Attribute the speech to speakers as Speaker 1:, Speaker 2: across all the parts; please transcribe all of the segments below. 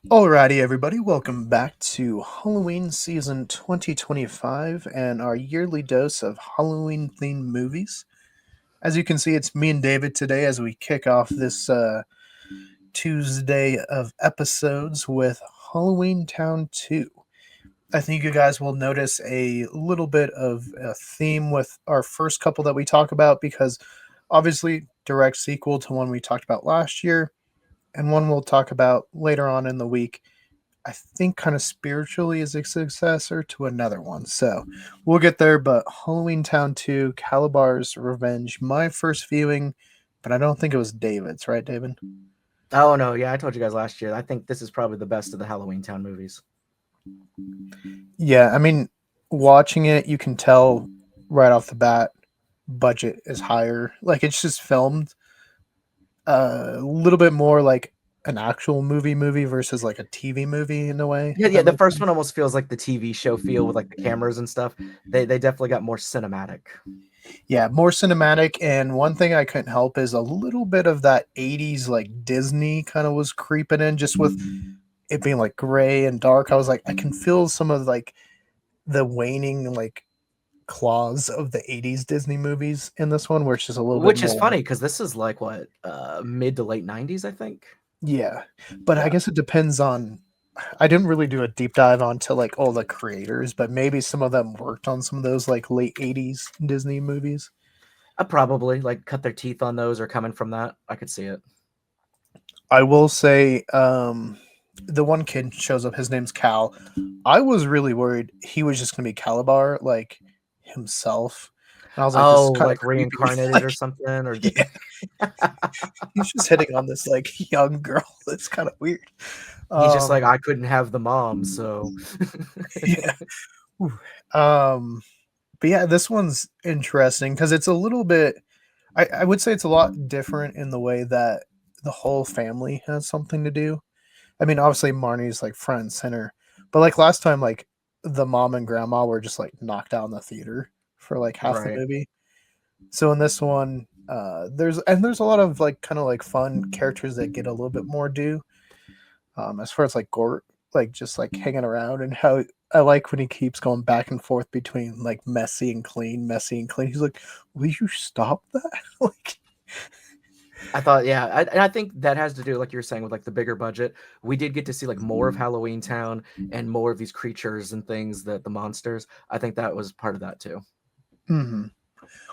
Speaker 1: Alrighty, everybody, welcome back to Halloween season 2025 and our yearly dose of Halloween themed movies. As you can see, it's me and David today as we kick off this Tuesday of episodes with Halloween Town 2. I think you guys will notice a little bit of a theme with our first couple that we talk about because obviously, direct sequel to one we talked about last year and one we'll talk about later on in the week. I think kind of spiritually is a successor to another one. So we'll get there. But Halloween Town 2, Calabar's Revenge, my first viewing, but I don't think it was David's, right, David?
Speaker 2: Oh no, yeah, I told you guys last year. I think this is probably the best of the Halloween Town movies.
Speaker 1: Yeah, I mean, watching it, you can tell right off the bat, budget is higher. Like it's just filmed a little bit more like an actual movie versus like a TV movie in a way,
Speaker 2: Yeah,
Speaker 1: if
Speaker 2: yeah.
Speaker 1: that
Speaker 2: The
Speaker 1: makes
Speaker 2: first one
Speaker 1: sense.
Speaker 2: almost feels like the TV show feel with like the cameras and stuff. They definitely got more cinematic.
Speaker 1: Yeah, more cinematic. And one thing I couldn't help is a little bit of that 80s like Disney kind of was creeping in just with it being like gray and dark. I was like, I can feel some of like the waning like claws of the 80s Disney movies in this one, where it's just a little bit
Speaker 2: Which is
Speaker 1: more.
Speaker 2: funny because this is like what mid to late '90s, I think.
Speaker 1: Yeah. But I
Speaker 2: Yeah,
Speaker 1: guess it depends on. I didn't really do a deep dive onto like all the creators, but maybe some of them worked on some of those like late 80s Disney movies.
Speaker 2: I probably like cut their teeth on those or coming from that. I could see it.
Speaker 1: I will say, the one kid shows up. His name's Cal. I was really worried he was just gonna be Calabar, like himself, and I was like, "This is
Speaker 2: Oh,
Speaker 1: kind of
Speaker 2: like
Speaker 1: creepy."
Speaker 2: reincarnated
Speaker 1: Like,
Speaker 2: or something, or
Speaker 1: yeah, he's just hitting on this like young girl. It's kind of weird.
Speaker 2: he's just
Speaker 1: Um,
Speaker 2: like I couldn't have the mom, so
Speaker 1: yeah. Ooh. Um, but yeah, this one's interesting because it's a little bit. I would say it's a lot different in the way that the whole family has something to do. I mean, obviously Marnie's like front and center, but like last time, like the mom and grandma were just like knocked out in the theater for like half the
Speaker 2: right.
Speaker 1: movie. So in this one, there's a lot of like kind of like fun characters that get a little bit more due. As far as like Gort, like just like hanging around and how I like when he keeps going back and forth between like messy and clean, messy and clean. He's like, "Will you stop that?" Like,
Speaker 2: I thought, yeah, and I think that has to do, like you were saying, with like the bigger budget. We did get to see like more of Halloween Town and more of these creatures and things that the monsters. I think that was part of that too.
Speaker 1: hmm.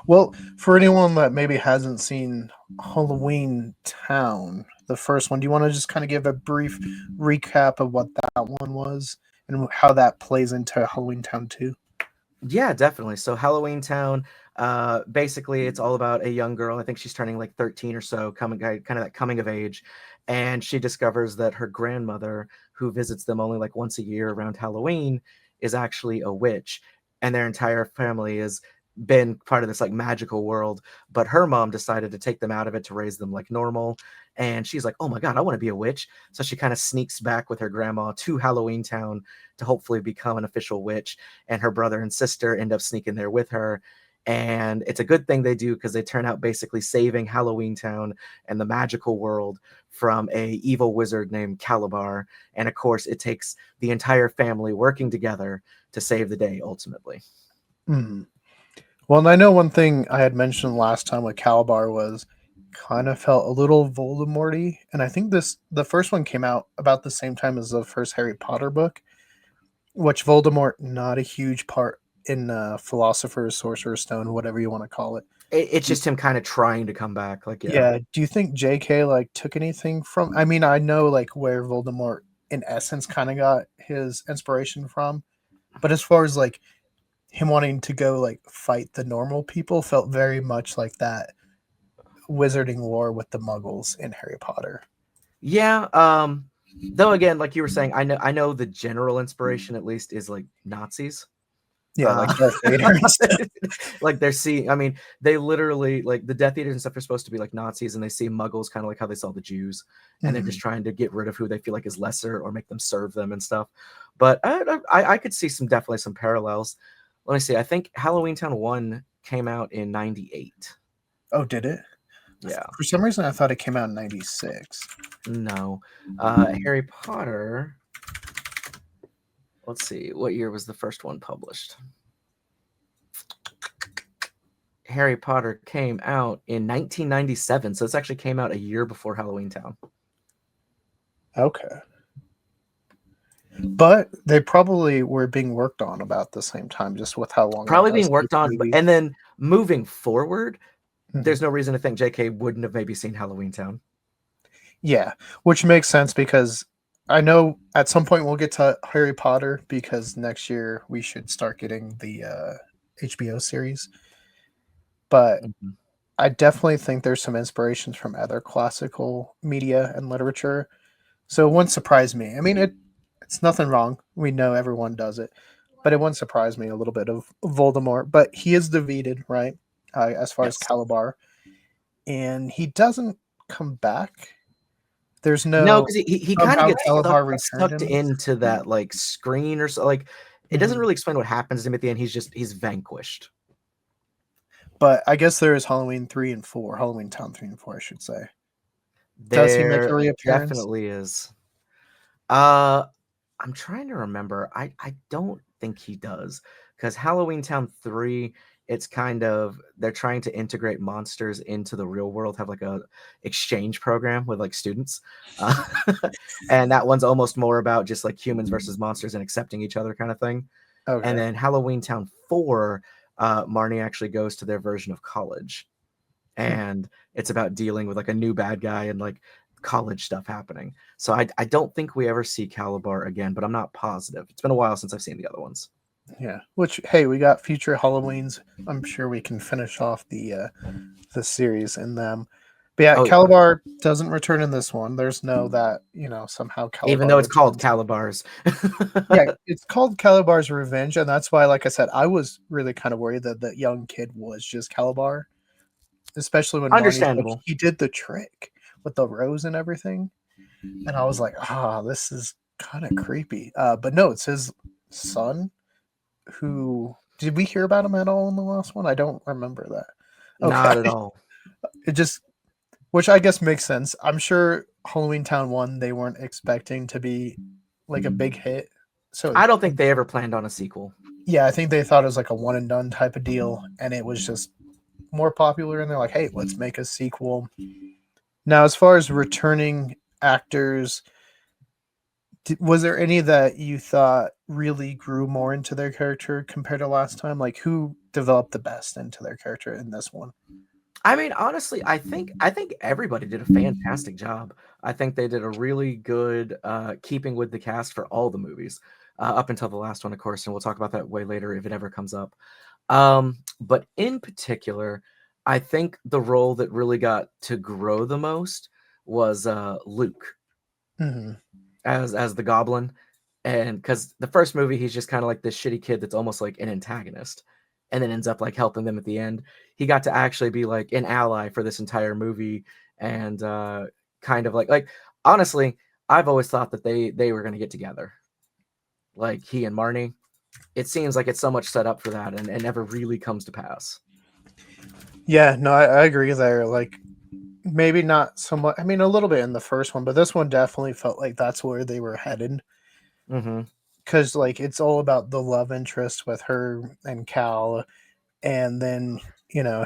Speaker 1: Well, for anyone that maybe hasn't seen Halloween Town, the first one, do you want to just kind of give a brief recap of what that one was and how that plays into Halloween Town 2?
Speaker 2: Yeah, definitely. So Halloween Town, basically, it's all about a young girl. I think she's turning like 13 or so, coming kind of that coming of age, and she discovers that her grandmother, who visits them only like once a year around Halloween, is actually a witch, and their entire family has been part of this like magical world. But her mom decided to take them out of it to raise them like normal, and she's like, "Oh my God, I want to be a witch!" So she kind of sneaks back with her grandma to Halloween Town to hopefully become an official witch, and her brother and sister end up sneaking there with her. And it's a good thing they do because they turn out basically saving Halloween Town and the magical world from a evil wizard named Calabar. And of course, it takes the entire family working together to save the day ultimately.
Speaker 1: Mhm. Well, and I know one thing I had mentioned last time with Calabar was kind of felt a little Voldemorty, and I think the first one came out about the same time as the first Harry Potter book, which Voldemort not a huge part in Philosopher's Sorcerer's Stone, whatever you want to call it.
Speaker 2: It's just him kind of trying to come back. Like, yeah.
Speaker 1: Yeah, do you think JK like took anything from, I mean, I know like where Voldemort in essence kind of got his inspiration from, but as far as like him wanting to go like fight the normal people felt very much like that wizarding war with the muggles in Harry Potter.
Speaker 2: Yeah. Though again, like you were saying, I know the general inspiration at least is like Nazis.
Speaker 1: Yeah,
Speaker 2: Like
Speaker 1: like Darth Vader and stuff.
Speaker 2: like they're seeing, I mean, they literally like the Death Eaters and stuff are supposed to be like Nazis, and they see Muggles kind of like how they saw the Jews, and they're just
Speaker 1: Mhm.
Speaker 2: trying to get rid of who they feel like is lesser or make them serve them and stuff. But I could see some definitely some parallels. Let me see. I think Halloween Town 1 came out in '98.
Speaker 1: Oh, did it?
Speaker 2: Yeah.
Speaker 1: For some reason, I thought it came out in '96.
Speaker 2: No. Harry Potter. Let's see. What year was the first one published? Harry Potter came out in 1997, so this actually came out a year before Halloweentown.
Speaker 1: Okay. But they probably were being worked on about the same time, just with how long it
Speaker 2: Probably
Speaker 1: does
Speaker 2: being
Speaker 1: take
Speaker 2: worked on,
Speaker 1: movies.
Speaker 2: and then moving forward,
Speaker 1: Mhm.
Speaker 2: there's no reason to think JK wouldn't have maybe seen Halloweentown.
Speaker 1: Yeah, which makes sense because I know at some point we'll get to Harry Potter because next year we should start getting the HBO series. But
Speaker 2: Mhm.
Speaker 1: I definitely think there's some inspirations from other classical media and literature. So it wouldn't surprise me. I mean, it's nothing wrong. We know everyone does it, but it wouldn't surprise me a little bit of Voldemort. But he is defeated, right? As far as
Speaker 2: Yes.
Speaker 1: Calabar, and he doesn't come back. There's
Speaker 2: No,
Speaker 1: no
Speaker 2: because he kind of
Speaker 1: somehow
Speaker 2: gets
Speaker 1: Calabar returned
Speaker 2: sucked
Speaker 1: in this.
Speaker 2: into that like screen or so. Like it doesn't
Speaker 1: Mhm.
Speaker 2: really explain what happens to him at the end. He's vanquished.
Speaker 1: But I guess there is Halloween 3 and 4, Halloween Town 3 and 4, I should say. Does he make a
Speaker 2: There
Speaker 1: reappearance?
Speaker 2: definitely is. Uh, I'm trying to remember. I don't think he does because Halloween Town 3, it's kind of they're trying to integrate monsters into the real world, have like a exchange program with like students. Uh, and that one's almost more about just like humans versus monsters and accepting each other kind of thing. And
Speaker 1: Okay.
Speaker 2: then Halloween Town 4, Marnie actually goes to their version of college.
Speaker 1: Hmm.
Speaker 2: And it's about dealing with like a new bad guy and like college stuff happening. So I don't think we ever see Calabar again, but I'm not positive. It's been a while since I've seen the other ones.
Speaker 1: Yeah. Which, hey, we got future Halloweens. I'm sure we can finish off the series in them. But yeah,
Speaker 2: Oh yeah.
Speaker 1: Calabar doesn't return in this one. There's no that, somehow
Speaker 2: Even
Speaker 1: Calabar
Speaker 2: though it's called
Speaker 1: returns.
Speaker 2: Calabar's.
Speaker 1: Yeah, it's called Calabar's Revenge, and that's why, like I said, I was really kind of worried that the young kid was just Calabar, especially when Marnie's like,
Speaker 2: Understandable.
Speaker 1: he did the trick with the rose and everything. And I was like, this is kind of creepy. But no, it's his son who did we hear about him at all in the last one? I don't remember that. Okay.
Speaker 2: Not at all.
Speaker 1: It just which I guess makes sense. I'm sure Halloween Town 1 they weren't expecting to be like a big hit. So
Speaker 2: I don't think they ever planned on a sequel.
Speaker 1: yeah, I think they thought it was like a one and done type of deal and it was just more popular and they're like, "Hey, let's make a sequel." Now, as far as returning actors, was there any that you thought really grew more into their character compared to last time? Like who developed the best into their character in this one?
Speaker 2: I mean, honestly, I think everybody did a fantastic job. I think they did a really good keeping with the cast for all the movies, up until the last one, of course, and we'll talk about that way later if it ever comes up. But in particular, I think the role that really got to grow the most was Luke
Speaker 1: Hmm.
Speaker 2: as the Goblin, and because the first movie he's just kind of like this shitty kid that's almost like an antagonist, and then ends up like helping them at the end. He got to actually be like an ally for this entire movie, and kind of like honestly, I've always thought that they were gonna get together, like he and Marnie. It seems like it's so much set up for that, and never really comes to pass.
Speaker 1: Yeah, no, I agree there. Like maybe not so much. I mean, a little bit in the first one, but this one definitely felt like that's where they were headed.
Speaker 2: Hmm.
Speaker 1: Because like it's all about the love interest with her and Cal, and then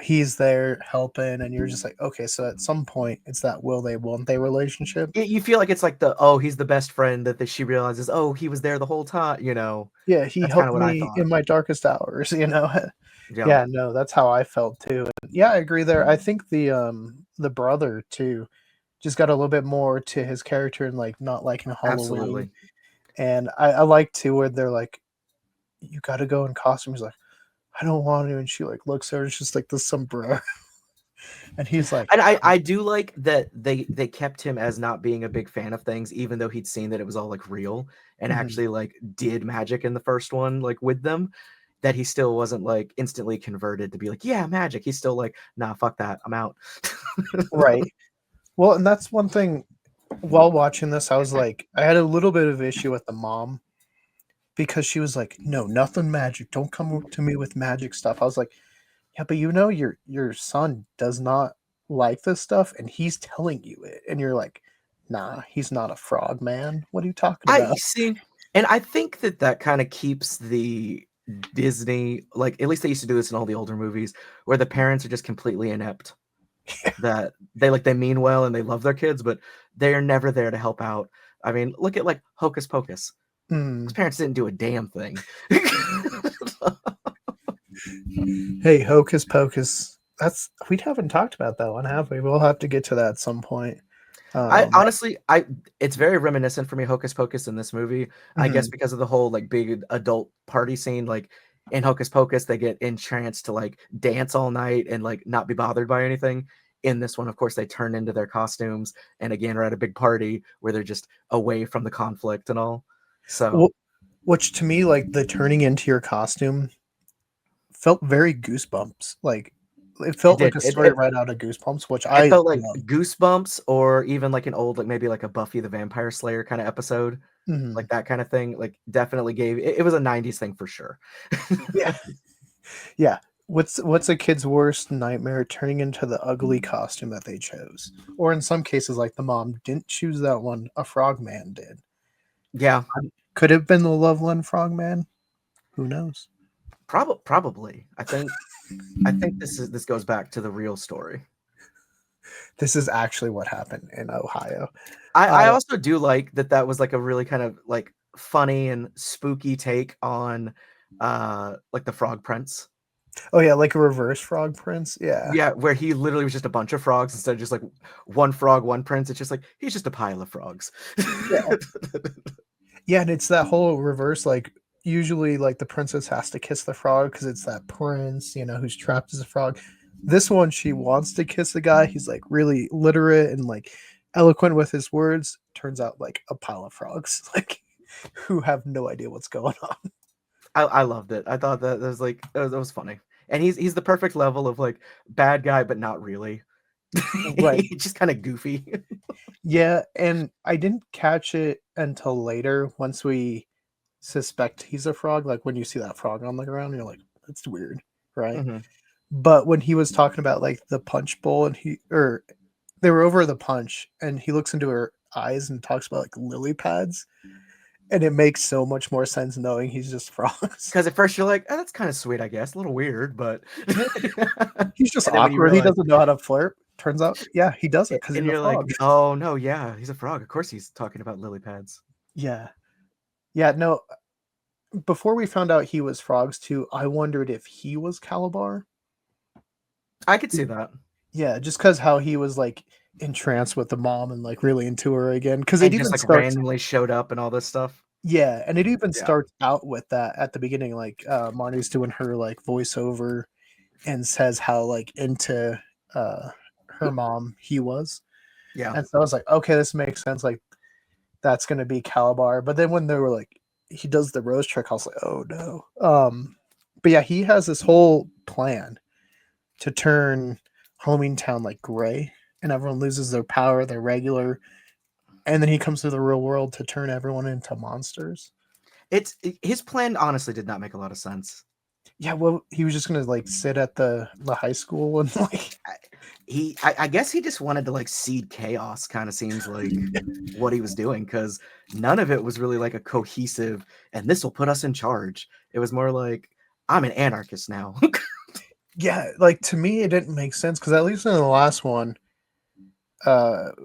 Speaker 1: he's there helping, and you're just like, okay, so at some point it's that will they won't they relationship.
Speaker 2: You feel like it's like the oh he's the best friend that she realizes oh he was there the whole time.
Speaker 1: Yeah, he
Speaker 2: That's kind of
Speaker 1: helped
Speaker 2: what I
Speaker 1: me
Speaker 2: thought.
Speaker 1: in my darkest hours.
Speaker 2: Yeah,
Speaker 1: Yeah, no, that's how I felt too. Yeah, I agree there. I think the brother too just got a little bit more to his character and like not liking Halloween.
Speaker 2: absolutely.
Speaker 1: And I like too where they're like, you got to go in costume. He's like, I don't want to. And she like looks at her, it's just like the sombrero. And he's like,
Speaker 2: And I do like that they kept him as not being a big fan of things, even though he'd seen that it was all like real and
Speaker 1: "Mhm."
Speaker 2: actually like did magic in the first one, like with them. That he still wasn't like instantly converted to be like, yeah, magic. He's still like, nah, fuck that, I'm out.
Speaker 1: Right. Well, and that's one thing while watching this, I was like, I had a little bit of issue with the mom because she was like, no, nothing magic. Don't come to me with magic stuff. I was like, yeah, but your son does not like this stuff, and he's telling you it, and you're like, nah, he's not a frog man. What are you talking
Speaker 2: I
Speaker 1: about?
Speaker 2: see, and I think that that kind of keeps the Disney, like at least they used to do this in all the older movies, where the parents are just completely inept. That they mean well and they love their kids, but they are never there to help out. I mean, look at like Hocus Pocus. His
Speaker 1: Hmm.
Speaker 2: parents didn't do a damn thing.
Speaker 1: Hey, Hocus Pocus. That's we haven't talked about that one, have we? We'll have to get to that at some point.
Speaker 2: I
Speaker 1: Um,
Speaker 2: honestly, I it's very reminiscent for me, Hocus Pocus in this movie. I guess
Speaker 1: mhm.
Speaker 2: because of the whole like big adult party scene. Like in Hocus Pocus, they get entranced to like dance all night and like not be bothered by anything. In this one, of course, they turn into their costumes and again are at a big party where they're just away from the conflict and all. So
Speaker 1: Which to me, like the turning into your costume felt very Goosebumps. Like it
Speaker 2: it
Speaker 1: felt like
Speaker 2: did.
Speaker 1: a
Speaker 2: It,
Speaker 1: story
Speaker 2: it
Speaker 1: right out of Goosebumps, which
Speaker 2: it
Speaker 1: I
Speaker 2: felt like
Speaker 1: love.
Speaker 2: Goosebumps or even like an old like maybe like a Buffy the Vampire Slayer kind of episode,
Speaker 1: Mhm.
Speaker 2: like that kind of thing. Like definitely gave it was a 90s thing for sure.
Speaker 1: Yeah, yeah. What's a kid's worst nightmare? Turning into the ugly costume that they chose, or in some cases, like the mom didn't choose that one. A frogman did.
Speaker 2: Yeah,
Speaker 1: Could have been the Loveland frogman. Who knows?
Speaker 2: probably. I think this goes back to the real story.
Speaker 1: This is actually what happened in Ohio.
Speaker 2: I
Speaker 1: Uh,
Speaker 2: also do like that that was like a really kind of like funny and spooky take on like the Frog Prince.
Speaker 1: oh yeah, like a reverse frog prince. Yeah,
Speaker 2: Yeah, where he literally was just a bunch of frogs instead of just like one frog, one prince. It's just like he's just a pile of frogs.
Speaker 1: yeah, yeah. And it's that whole reverse. Like usually, like the princess has to kiss the frog because it's that prince, who's trapped as a frog. This one, she wants to kiss the guy. He's like really literate and like eloquent with his words. Turns out like a pile of frogs, like who have no idea what's going on.
Speaker 2: I loved it. I thought that was like that was funny, and he's the perfect level of like bad guy, but not really.
Speaker 1: Right.
Speaker 2: He's just kind of goofy.
Speaker 1: Yeah, and I didn't catch it until later once we suspect he's a frog. Like when you see that frog on the ground, you're like, that's weird, right?
Speaker 2: Hmm.
Speaker 1: But when he was talking about like the punch bowl and they were over the punch and he looks into her eyes and talks about like lily pads, and it makes so much more sense knowing he's just frogs.
Speaker 2: Because at first you're like, oh, that's kind of sweet, I guess, a little weird, but
Speaker 1: Yeah, he's just
Speaker 2: and then when you
Speaker 1: awkward. He
Speaker 2: realize,
Speaker 1: doesn't know how to flirt. Turns out, yeah, he doesn't because
Speaker 2: and
Speaker 1: he's a
Speaker 2: you're like,
Speaker 1: frog.
Speaker 2: oh no, yeah, he's a frog. Of course he's talking about lily pads.
Speaker 1: Yeah. Yeah, no, before we found out he was frogs too, I wondered if he was Calabar.
Speaker 2: I could see that,
Speaker 1: Yeah, just because how he was like entranced with the mom and like really into her again. Because it
Speaker 2: and just
Speaker 1: even
Speaker 2: like
Speaker 1: starts,
Speaker 2: randomly showed up and all this stuff.
Speaker 1: yeah, and it even
Speaker 2: Yeah,
Speaker 1: starts out with that at the beginning. Like Marnie's doing her like voiceover and says how like into uh her mom he was,
Speaker 2: yeah.
Speaker 1: and so I was like, okay, this makes sense. Like that's gonna be Calabar. But then when they were like, he does the rose trick, I was like, oh no. But yeah, he has this whole plan to turn Halloween Town like gray, and everyone loses their power, their regular, and then he comes to the real world to turn everyone into monsters.
Speaker 2: His plan honestly did not make a lot of sense.
Speaker 1: Yeah, well, he was just gonna like sit at the high school and like
Speaker 2: I, I guess he just wanted to like seed chaos. Kind of seems like what he was doing because none of it was really like a cohesive. And this will put us in charge. It was more like I'm an anarchist now.
Speaker 1: yeah, like to me it didn't make sense because at least in the last one,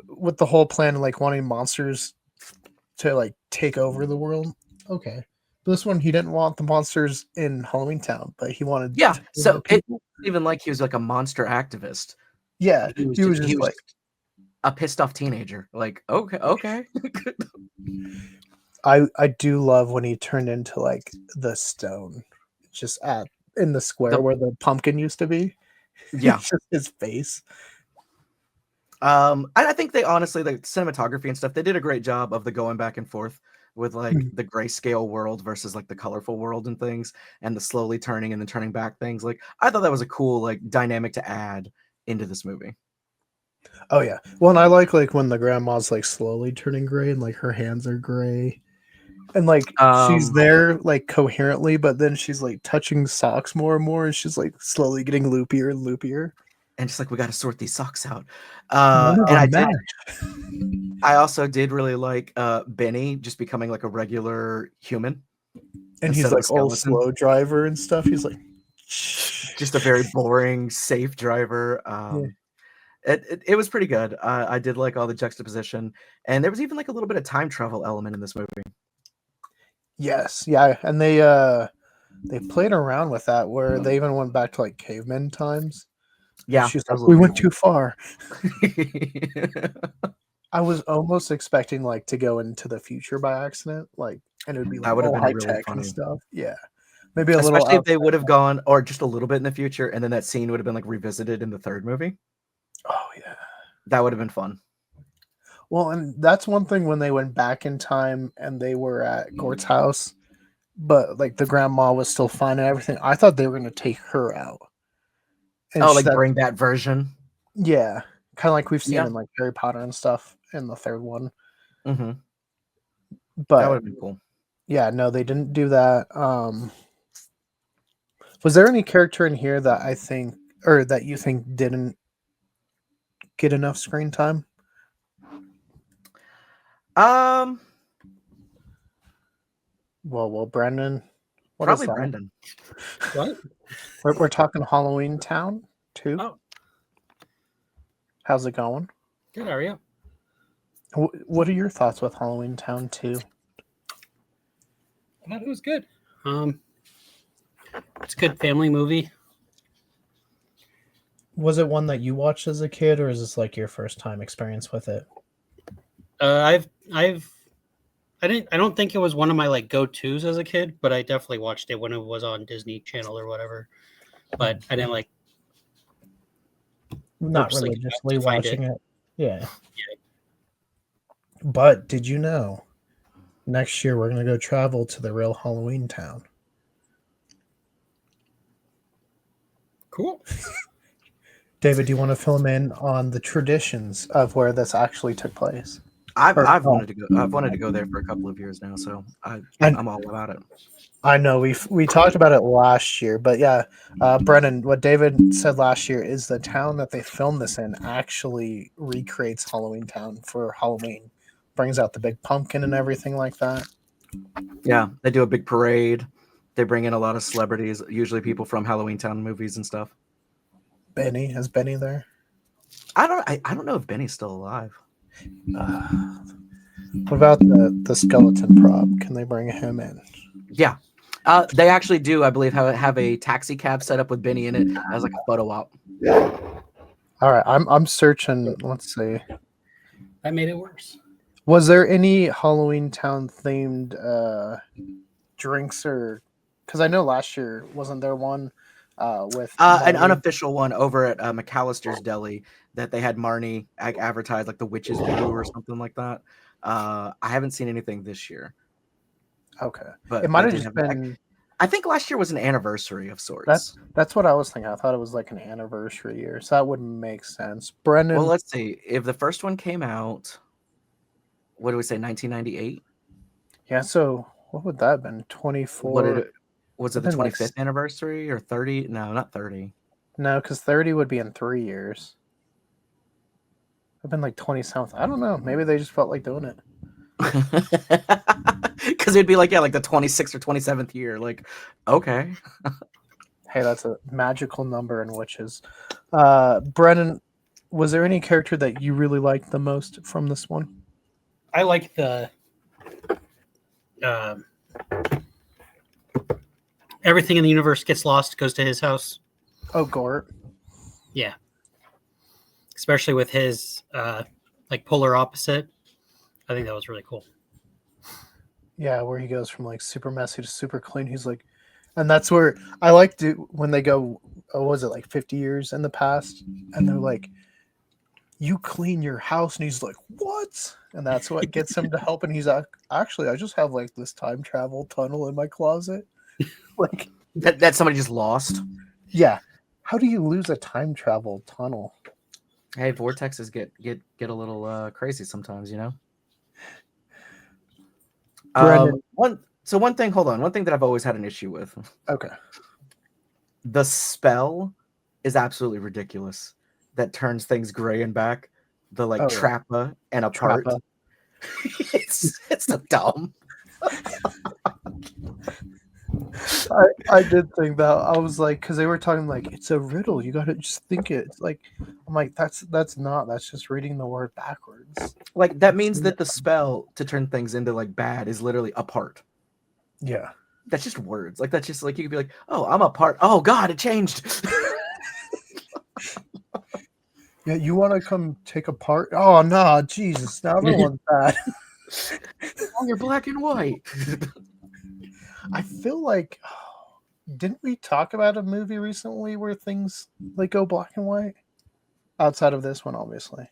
Speaker 1: with the whole plan of like wanting monsters to like take over the world, okay. But this one he didn't want the monsters in Halloween Town, but he wanted
Speaker 2: Yeah,
Speaker 1: to turn the
Speaker 2: so it
Speaker 1: people.
Speaker 2: even like he was like a monster activist.
Speaker 1: Yeah, he was
Speaker 2: He
Speaker 1: just
Speaker 2: was
Speaker 1: like,
Speaker 2: just a pissed off teenager. Like, okay, okay.
Speaker 1: I do love when he turned into like the stone, just at in the
Speaker 2: The
Speaker 1: square where the pumpkin used to be.
Speaker 2: yeah.
Speaker 1: It's just his face.
Speaker 2: I think they honestly like cinematography and stuff, they did a great job of the going back and forth with like
Speaker 1: Mhm.
Speaker 2: the grayscale world versus like the colorful world and things and the slowly turning and then turning back things. Like I thought that was a cool like dynamic to add into this movie.
Speaker 1: Oh yeah. Well, and I like when the grandma's like slowly turning gray and like her hands are gray. And like she's
Speaker 2: Um
Speaker 1: there like coherently, but then she's like touching socks more and more, and she's like slowly getting loopier and loopier.
Speaker 2: and just like, we got to sort these socks out.
Speaker 1: None of
Speaker 2: And
Speaker 1: them match.
Speaker 2: I also did really like Benny just becoming like a regular human
Speaker 1: And he's
Speaker 2: instead of a
Speaker 1: like old
Speaker 2: skeleton.
Speaker 1: slow driver and stuff. He's like,
Speaker 2: Just a very boring, safe driver.
Speaker 1: yeah.
Speaker 2: It was pretty good. I did like all the juxtaposition, and there was even like a little bit of time travel element in this movie.
Speaker 1: Yes, yeah, and they played around with that where they even went back to like caveman times. And
Speaker 2: Yeah,
Speaker 1: she's
Speaker 2: that was
Speaker 1: like,
Speaker 2: a
Speaker 1: "We
Speaker 2: little
Speaker 1: went
Speaker 2: creepy.
Speaker 1: too far." I was almost expecting like to go into the future by accident, like, and it would be
Speaker 2: That
Speaker 1: like
Speaker 2: would have
Speaker 1: all
Speaker 2: been
Speaker 1: high
Speaker 2: really
Speaker 1: tech and
Speaker 2: funny.
Speaker 1: stuff. Yeah, maybe a little
Speaker 2: Especially if
Speaker 1: outside.
Speaker 2: they would have gone or just a little bit in the future, and then that scene would have been like revisited in the third movie.
Speaker 1: Oh yeah.
Speaker 2: That would have been fun.
Speaker 1: Well, and that's one thing when they went back in time and they were at Gort's house, but like the grandma was still fine and everything. I thought they were going to take her out, and
Speaker 2: Oh,
Speaker 1: she,
Speaker 2: like
Speaker 1: that
Speaker 2: bring that version.
Speaker 1: yeah, kind of like we've seen
Speaker 2: Yeah.
Speaker 1: in like Harry Potter and stuff in the third one.
Speaker 2: Mm-hmm. That would
Speaker 1: But
Speaker 2: have been cool.
Speaker 1: yeah, no, they didn't do that. Was there any character in here that I think or that you think didn't get enough screen time?
Speaker 2: Um,
Speaker 1: Well, Brenden, what is
Speaker 2: Probably
Speaker 1: that?
Speaker 2: Brenden.
Speaker 3: What?
Speaker 1: We're talking Halloween Town too.
Speaker 3: Oh,
Speaker 1: How's it going?
Speaker 3: good. How are you?
Speaker 1: What are your thoughts with Halloween Town 2?
Speaker 3: I thought it was good. It's a good family movie.
Speaker 1: Was it one that you watched as a kid, or is this like your first time experience with it?
Speaker 3: I don't think it was one of my like go-tos as a kid, but I definitely watched it when it was on Disney Channel or whatever. But I didn't like
Speaker 1: Not
Speaker 3: purposely go back
Speaker 1: religiously
Speaker 3: to find
Speaker 1: watching it. Yeah. But did you know next year we're going to go travel to the real Halloween Town?
Speaker 3: Cool.
Speaker 1: David, do you want to fill me in on the traditions of where this actually took place?
Speaker 2: I've wanted to go. I've wanted to go there for a couple of years now, so I'm all about it.
Speaker 1: I know we talked about it last year, but yeah, Brennan, what David said last year is the town that they filmed this in actually recreates Halloween Town for Halloween, brings out the big pumpkin and everything like that.
Speaker 2: Yeah, they do a big parade. They bring in a lot of celebrities, usually people from Halloween Town movies and stuff.
Speaker 1: Benny, is Benny there?
Speaker 2: I don't know if Benny's still alive.
Speaker 1: What about the skeleton prop? Can they bring him in?
Speaker 2: Yeah. They actually do, I believe, have a taxi cab set up with Benny in it as like a photo op.
Speaker 1: All right, I'm searching. Let's see.
Speaker 3: That made it worse.
Speaker 1: Was there any Halloween Town themed drinks or? Because I know last year wasn't there one with
Speaker 2: an
Speaker 1: Marnie?
Speaker 2: unofficial one over at McAllister's Deli that they had Marnie advertise like the Witch's Brew or something like that. I haven't seen anything this year.
Speaker 1: Okay,
Speaker 2: But
Speaker 1: it might
Speaker 2: they
Speaker 1: have
Speaker 2: did
Speaker 1: just
Speaker 2: have
Speaker 1: been.
Speaker 2: I think last year was an anniversary of sorts.
Speaker 1: That's what I was thinking. I thought it was like an anniversary year, so that would make sense.
Speaker 2: Well,
Speaker 1: Brendan,
Speaker 2: let's see. If the first one came out, what do we say, 1998?
Speaker 1: yeah. So what would that have been? 24.
Speaker 2: What did it? Was it the
Speaker 1: Within, like,
Speaker 2: 25th anniversary or 30? No, not 30.
Speaker 1: No, because 30 would be in 3 years. I've been like 27th. I don't know. Maybe they just felt like doing it.
Speaker 2: Because it'd be like, yeah, like the 26th or 27th year. Like, okay.
Speaker 1: Hey, that's a magical number in witches. Brennan, was there any character that you really liked the most from this one?
Speaker 3: I like the everything in the universe gets lost, goes to his house.
Speaker 1: Oh, Gort.
Speaker 3: Yeah. Especially with his like polar opposite. I think that was really cool.
Speaker 1: Yeah, where he goes from like super messy to super clean. He's like, and that's where I like to when they go, oh, was it like 50 years in the past? And they're like, you clean your house. And he's like, what? And that's what gets him to help. And he's like, actually, I just have like this time travel tunnel in my closet. Like,
Speaker 2: that somebody just lost.
Speaker 1: yeah. How do you lose a time travel tunnel?
Speaker 2: Hey, vortexes get a little crazy sometimes, you know.
Speaker 1: Brendan.
Speaker 2: One thing. Hold on. One thing that I've always had an issue with.
Speaker 1: Okay.
Speaker 2: The spell is absolutely ridiculous. that turns things gray and back, the like
Speaker 1: Oh, yeah.
Speaker 2: trappa and apart.
Speaker 1: Trappa.
Speaker 2: It's so dumb.
Speaker 1: I did think that. I was like, because they were talking like it's a riddle. You gotta just think it. It's like I'm like that's not. That's just reading the word backwards.
Speaker 2: Like that means that the spell to turn things into like bad is literally apart.
Speaker 1: Yeah.
Speaker 2: That's just words. Like that's just like you could be like, oh, I'm apart. Oh God, it changed.
Speaker 1: Yeah, you want to come take apart? Oh no, Jesus! Now everyone's bad.
Speaker 2: Oh, you're black and white.
Speaker 1: I feel like didn't we talk about a movie recently where things like go black and white? Outside of this one, obviously.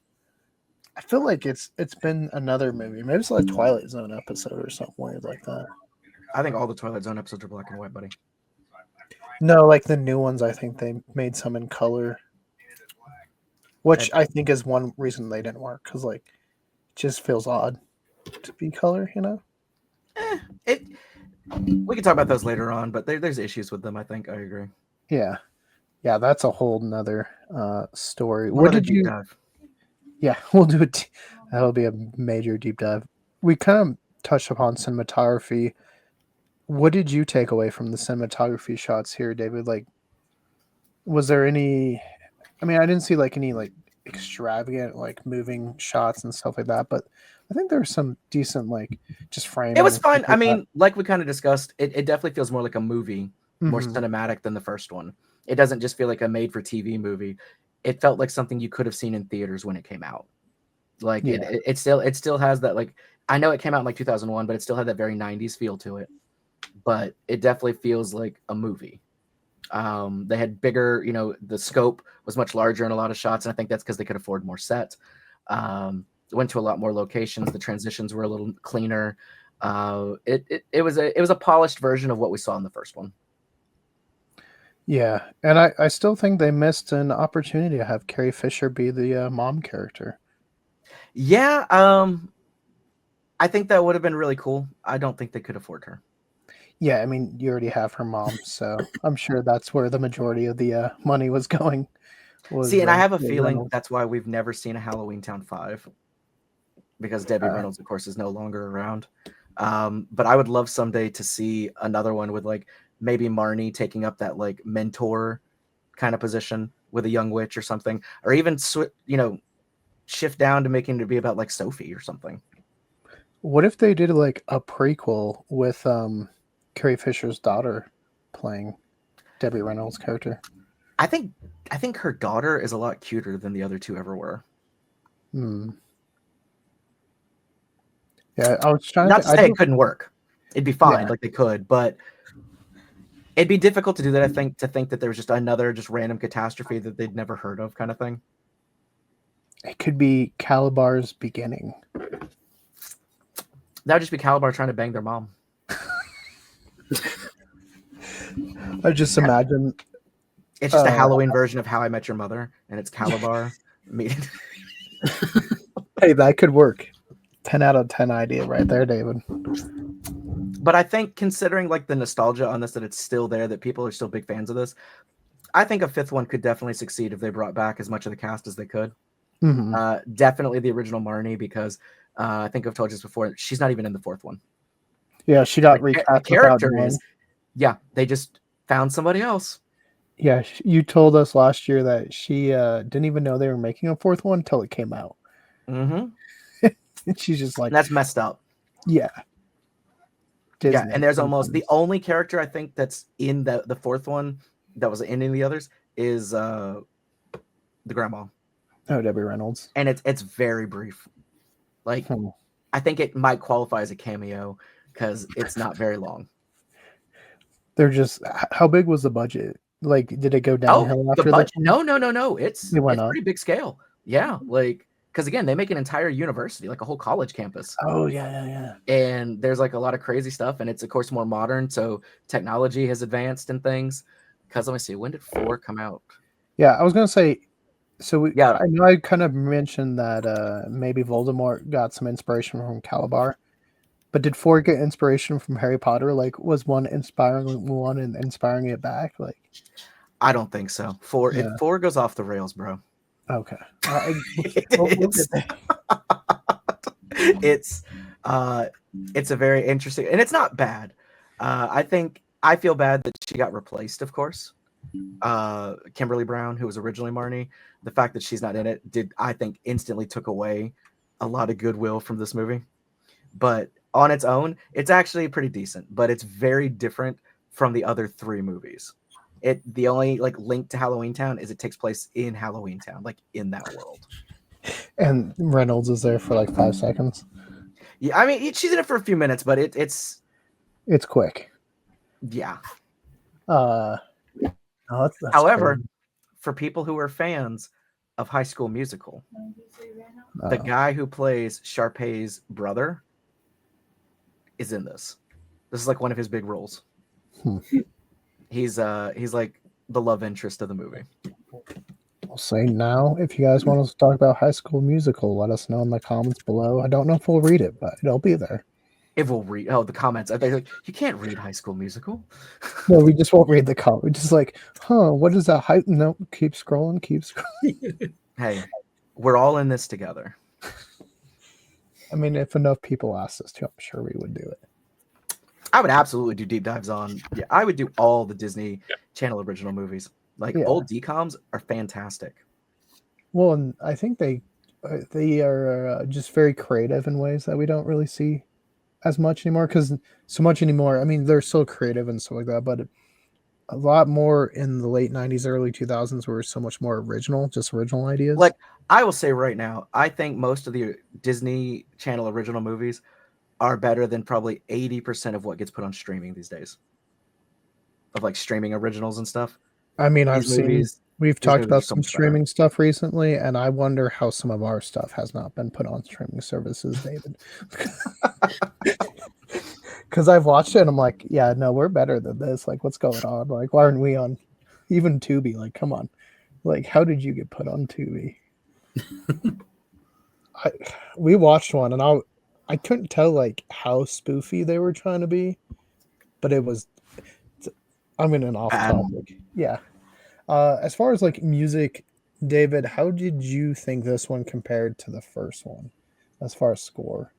Speaker 1: I feel like it's been another movie. Maybe it's like a Twilight Zone episode or something weird like that.
Speaker 2: I think all the Twilight Zone episodes are black and white, buddy.
Speaker 1: No, like the new ones, I think they made some in color. Which I think is one reason they didn't work, because like it just feels odd to be color, you know?
Speaker 2: We can talk about those later on, but there's issues with them, I think. I agree.
Speaker 1: Yeah. Yeah, that's a whole nother story.
Speaker 2: What did you dive?
Speaker 1: Yeah, we'll do it. That'll be a major deep dive. We kind of touched upon cinematography. What did you take away from the cinematography shots here, David? Like, was there any? I mean, I didn't see like any like extravagant like moving shots and stuff like that, but I think there was some decent like just framing.
Speaker 2: It was fun.
Speaker 1: Like
Speaker 2: I mean, like we kind of discussed, it definitely feels more like a movie, more
Speaker 1: Mhm.
Speaker 2: cinematic than the first one. It doesn't just feel like a made-for-TV movie. It felt like something you could have seen in theaters when it came out. Like
Speaker 1: Yeah.
Speaker 2: it still has that, like, I know it came out in like 2001, but it still had that very 90s feel to it. But it definitely feels like a movie. They had bigger, the scope was much larger in a lot of shots, and I think that's because they could afford more sets. Went to a lot more locations. The transitions were a little cleaner. It was a polished version of what we saw in the first one.
Speaker 1: Yeah, and I still think they missed an opportunity to have Carrie Fisher be the mom character.
Speaker 2: Yeah, I think that would have been really cool. I don't think they could afford her.
Speaker 1: Yeah, I mean, you already have her mom, so I'm sure that's where the majority of the money was going.
Speaker 2: See, and I have a
Speaker 1: Debbie
Speaker 2: feeling
Speaker 1: Reynolds.
Speaker 2: that's why we've never seen a Halloweentown 5, because Debbie Reynolds, of course, is no longer around. But I would love someday to see another one with like maybe Marnie taking up that like mentor kind of position with a young witch or something, or even shift down to making it to be about like Sophie or something.
Speaker 1: What if they did like a prequel with Carrie Fisher's daughter playing Debbie Reynolds' character?
Speaker 2: I think her daughter is a lot cuter than the other two ever were.
Speaker 1: Yeah, I was trying
Speaker 2: Not to say it couldn't work. It'd be fine, like they could, but it'd be difficult to do that, I think, to think that there was just another just random catastrophe that they'd never heard of kind of thing.
Speaker 1: It could be Calabar's beginning.
Speaker 2: That would just be Calabar trying to bang their mom.
Speaker 1: I just imagine
Speaker 2: it's just a Halloween version of How I Met Your Mother, and it's Calabar meeting.
Speaker 1: Hey, that could work. 10 out of 10 idea right there, David.
Speaker 2: But I think, considering like the nostalgia on this, that it's still there, that people are still big fans of this, I think a fifth one could definitely succeed if they brought back as much of the cast as they could.
Speaker 1: Mm-hmm.
Speaker 2: Definitely the original Marnie, because I think I've told you this before, she's not even in the fourth one.
Speaker 1: Yeah, she got recast.
Speaker 2: The character is, they just found somebody else.
Speaker 1: Yeah, you told us last year that she didn't even know they were making a fourth one until it came out.
Speaker 2: Mm-hmm.
Speaker 1: And she's just like,
Speaker 2: that's messed up.
Speaker 1: Yeah. Disney,
Speaker 2: yeah, and there's almost the only character I think that's in the fourth one that was in any of the others is the grandma.
Speaker 1: Oh, Debbie Reynolds.
Speaker 2: And it's very brief. Like, I think it might qualify as a cameo because it's not very long.
Speaker 1: They're just, how big was the budget? Like, did it go downhill after
Speaker 2: the budget? No. It's pretty big scale. Yeah, like, because again, they make an entire university, like a whole college campus.
Speaker 1: Oh, yeah.
Speaker 2: And there's like a lot of crazy stuff, and it's of course more modern, so technology has advanced and things. Because let me see, when did 4 come out?
Speaker 1: Yeah, I was gonna say, so I know I kind of mentioned that maybe Voldemort got some inspiration from Calabar, but did 4 get inspiration from Harry Potter? Like, was one inspiring one and inspiring it back? Like,
Speaker 2: I don't think so. 4 if 4 goes off the rails, bro.
Speaker 1: Okay. We'll
Speaker 2: it's
Speaker 1: get there.
Speaker 2: it's it's a very interesting, and it's not bad. I feel bad that she got replaced, of course. Kimberly Brown, who was originally Marnie, the fact that she's not in it I think instantly took away a lot of goodwill from this movie. But on its own, it's actually pretty decent, but it's very different from the other three movies. The only like link to Halloween Town is it takes place in Halloween Town, like in that world.
Speaker 1: And Reynolds is there for like 5 seconds.
Speaker 2: Yeah, I mean she's in it for a few minutes, but it's
Speaker 1: quick.
Speaker 2: yeah.
Speaker 1: Oh, that's
Speaker 2: However,
Speaker 1: crazy.
Speaker 2: for people who are fans of High School Musical, the guy who plays Sharpay's brother is in this. This is like one of his big roles. He's like the love interest of the movie.
Speaker 1: We'll say now, if you guys want us to talk about High School Musical, let us know in the comments below. I don't know if we'll read it, but it'll be there.
Speaker 2: If we'll read the comments, I think like you can't read High School Musical.
Speaker 1: No, we just won't read the comment. We're just like, what is that? No, keep scrolling.
Speaker 2: Hey, we're all in this together.
Speaker 1: I mean, if enough people asked us to, I'm sure we would do it.
Speaker 2: I would absolutely do deep dives on. Yeah, I would do all the Disney Channel original movies. Like old DComs are fantastic.
Speaker 1: Well, and I think they are just very creative in ways that we don't really see as much anymore. Because so much anymore, I mean, they're so creative and stuff like that, but a lot more in the late 90s, early 2000s were so much more original, just original ideas.
Speaker 2: Like I will say right now, I think most of the Disney Channel original movies are better than probably 80% of what gets put on streaming these days. Of like streaming originals and stuff.
Speaker 1: I mean, we've talked about some streaming stuff recently, and I wonder how some of our stuff has not been put on streaming services, David. Because I've watched it and I'm like, yeah, no, we're better than this. Like, what's going on? Like, why aren't we on even Tubi? Like, come on. Like, how did you get put on Tubi? We watched one and I couldn't tell like how spoofy they were trying to be, but I'm in an off topic. Yeah. As far as like music, David, how did you think this one compared to the first one as far as score?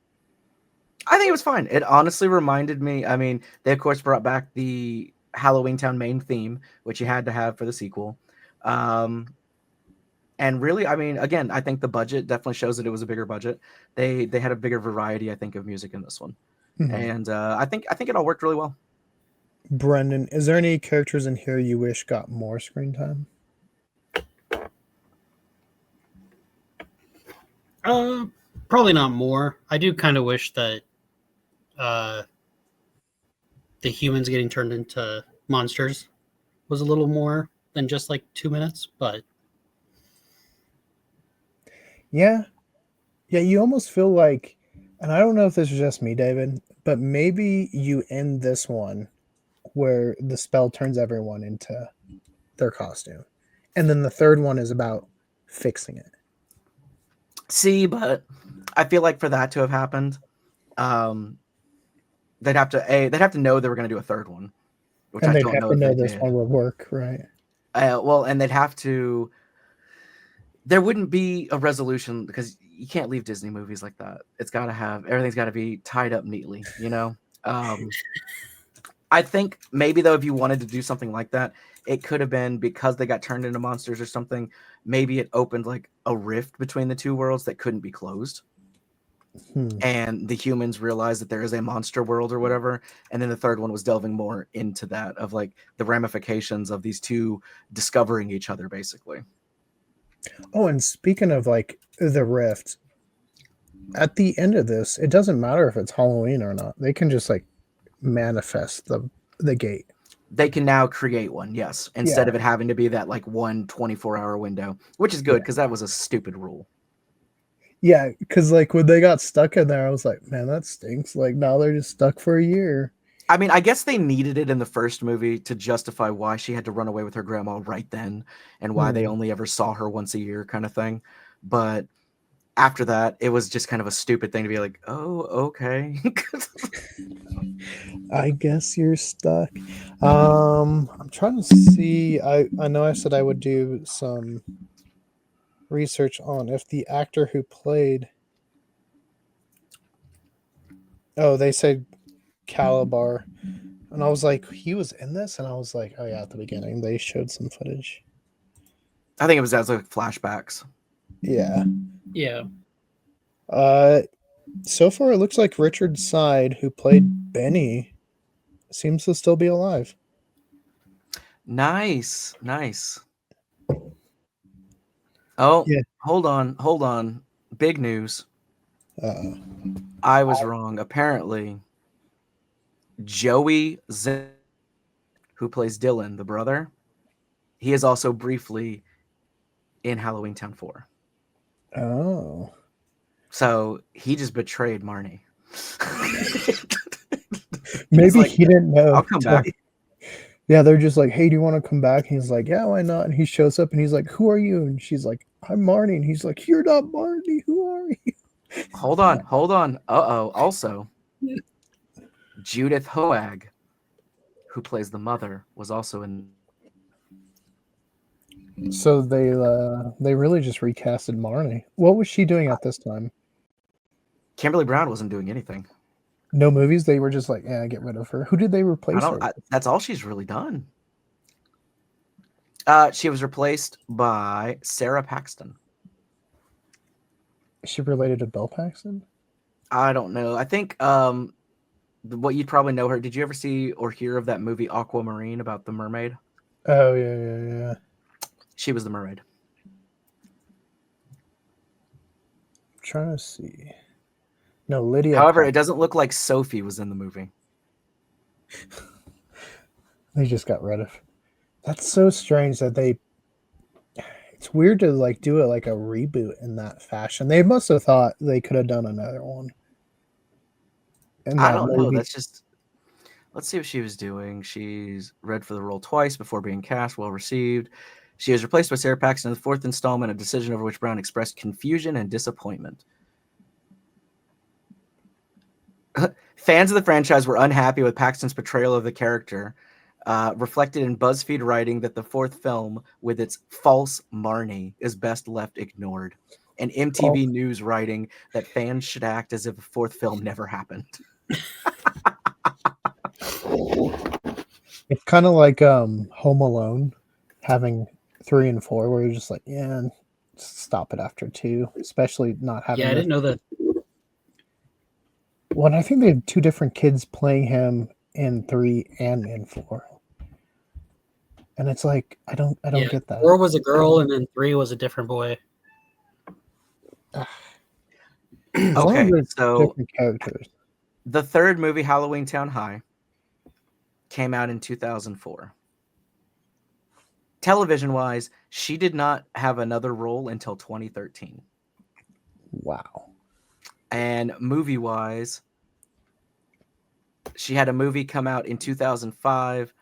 Speaker 2: I think it was fine. It honestly reminded me. I mean, they of course brought back the Halloween Town main theme, which you had to have for the sequel. And really, I mean, again, I think the budget definitely shows that it was a bigger budget. They had a bigger variety, I think, of music in this one, and I think it all worked really well.
Speaker 1: Brenden, is there any characters in here you wish got more screen time?
Speaker 3: Probably not more. I do kind of wish that the humans getting turned into monsters was a little more than just like 2 minutes, but yeah, you almost feel like, and I don't know if this is just me, David, but maybe you end this one where the spell turns everyone into their costume, and then the third one is about fixing it.
Speaker 2: See, but I feel like for that to have happened, they'd have to know they were going to do a third one, which
Speaker 1: and
Speaker 2: I
Speaker 1: they'd
Speaker 2: don't
Speaker 1: have
Speaker 2: know
Speaker 1: to
Speaker 2: if
Speaker 1: know
Speaker 2: they
Speaker 1: this
Speaker 2: did.
Speaker 1: one will work, right?
Speaker 2: Well, and they'd have to. There wouldn't be a resolution because you can't leave Disney movies like that. It's got to have everything's got to be tied up neatly, you know. I think maybe though, if you wanted to do something like that, it could have been because they got turned into monsters or something. Maybe it opened like a rift between the two worlds that couldn't be closed. And the humans realized that there is a monster world or whatever. And then the third one was delving more into that of like the ramifications of these two discovering each other, basically.
Speaker 1: Oh, and speaking of like the rift, at the end of this, it doesn't matter if it's Halloween or not. They can just like manifest the gate.
Speaker 2: They can now create one, yes, instead of it having to be that like 24-hour window, which is good because that was a stupid rule.
Speaker 1: Yeah, because like when they got stuck in there, I was like, man, that stinks. Like now they're just stuck for a year.
Speaker 2: I mean, I guess they needed it in the first movie to justify why she had to run away with her grandma right then and why they only ever saw her once a year kind of thing. But after that, it was just kind of a stupid thing to be like, oh, okay.
Speaker 1: I guess you're stuck. I'm trying to see. I know I said I would do some
Speaker 3: research on if the actor who played. Oh, they said Calabar, and I was like, he was in this, and I was like, oh yeah, at the beginning they showed some footage.
Speaker 2: I think it was as like flashbacks.
Speaker 3: Yeah.
Speaker 4: Yeah.
Speaker 3: So far it looks like Richard Side, who played Benny, seems to still be alive.
Speaker 2: Nice. Oh,
Speaker 3: Yeah.
Speaker 2: hold on. Big news.
Speaker 3: Uh,
Speaker 2: I was wrong. Apparently, Joey who plays Dylan, the brother, he is also briefly in Halloweentown 4.
Speaker 3: oh.
Speaker 2: So he just betrayed Marnie.
Speaker 3: Maybe
Speaker 2: like,
Speaker 3: he didn't know.
Speaker 2: I'll come back.
Speaker 3: Yeah, they're just like, hey, do you want to come back? And he's like, yeah, why not? And he shows up and he's like, who are you? And she's like, I'm Marnie. And he's like, you're not Marnie. Who are you?
Speaker 2: Hold on. Uh-oh. Also, Judith Hoag, who plays the mother, was also in.
Speaker 3: So they really just recasted Marnie. What was she doing at this time?
Speaker 2: Kimberly Brown wasn't doing anything.
Speaker 3: No movies. They were just like, yeah, get rid of her. Who did they replace her with?
Speaker 2: That's all she's really done. She was replaced by Sarah Paxton.
Speaker 3: Is she related to Bill Paxton?
Speaker 2: I don't know. I think what you'd probably know her. Did you ever see or hear of that movie Aquamarine about the mermaid?
Speaker 3: Oh yeah.
Speaker 2: She was the mermaid.
Speaker 3: I'm trying to see. No, Lydia.
Speaker 2: However, it doesn't look like Sophie was in the movie.
Speaker 3: They just got rid of. That's so strange that they. It's weird to like do it like a reboot in that fashion. They must have thought they could have done another one. And
Speaker 2: I don't know. That's just. Let's see what she was doing. She's read for the role twice before being cast. Well received. She was replaced by Sarah Paxton in the 4th installment, a decision over which Brown expressed confusion and disappointment. Fans of the franchise were unhappy with Paxton's portrayal of the character, reflected in BuzzFeed writing that the 4th film, with its false Marnie, is best left ignored, and MTV News writing that fans should act as if the 4th film never happened.
Speaker 3: It's kind of like Home Alone having 3 and 4, where you're just like, yeah, stop it after 2, especially not having.
Speaker 4: Yeah, I didn't know that.
Speaker 3: Well, I think they have 2 different kids playing him in 3 and in 4, and it's like I don't get that.
Speaker 4: 4 was a girl, and then 3 was a different boy.
Speaker 2: Okay, so
Speaker 3: different characters.
Speaker 2: The 3rd movie, Halloweentown High, came out in 2004. Television-wise, she did not have another role until 2013.
Speaker 3: Wow.
Speaker 2: And movie-wise, she had a movie come out in 2005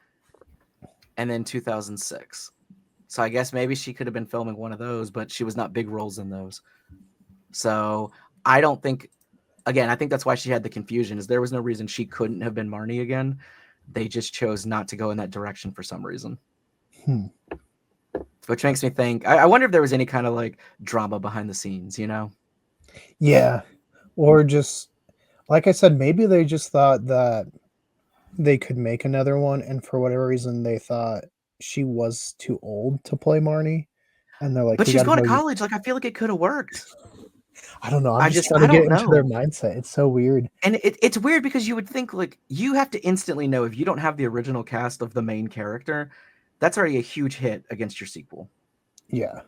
Speaker 2: and then 2006. So I guess maybe she could have been filming one of those, but she was not big roles in those. So I don't think, again, I think that's why she had the confusion, is there was no reason she couldn't have been Marnie again. They just chose not to go in that direction for some reason. Which makes me think, I wonder if there was any kind of like drama behind the scenes, you know?
Speaker 3: Yeah. Or just, like I said, maybe they just thought that they could make another one, and for whatever reason, they thought she was too old to play Marnie. And they're like,
Speaker 2: but she's going to college. Like, I feel like it could have worked.
Speaker 3: I don't know. I'm just trying to get into their mindset. It's so weird.
Speaker 2: And it's weird because you would think, like, you have to instantly know if you don't have the original cast of the main character, that's already a huge hit against your sequel.
Speaker 3: Yeah.